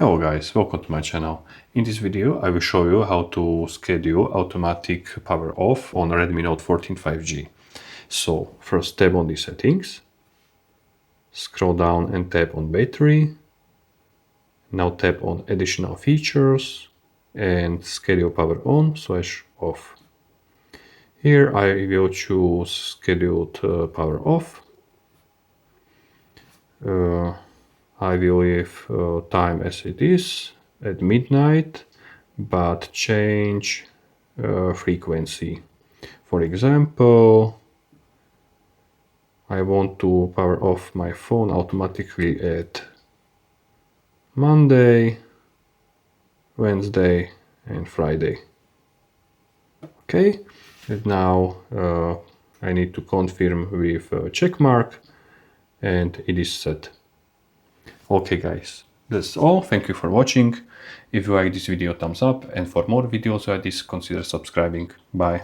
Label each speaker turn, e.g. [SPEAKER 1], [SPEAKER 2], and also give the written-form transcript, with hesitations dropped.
[SPEAKER 1] Hello guys, welcome to my channel. In this video I will show you how to schedule automatic power off on Redmi Note 14 5G. So first tap on the settings, scroll down and tap on battery. Now tap on additional features and schedule power on/off. Here I will choose scheduled power off. I will leave time as it is at midnight, but change frequency. For example, I want to power off my phone automatically at Monday, Wednesday and Friday. Okay, and now I need to confirm with a check mark and it is set. Okay guys, that's all. Thank you for watching. If you like this video, thumbs up, and for more videos like this, consider subscribing. Bye.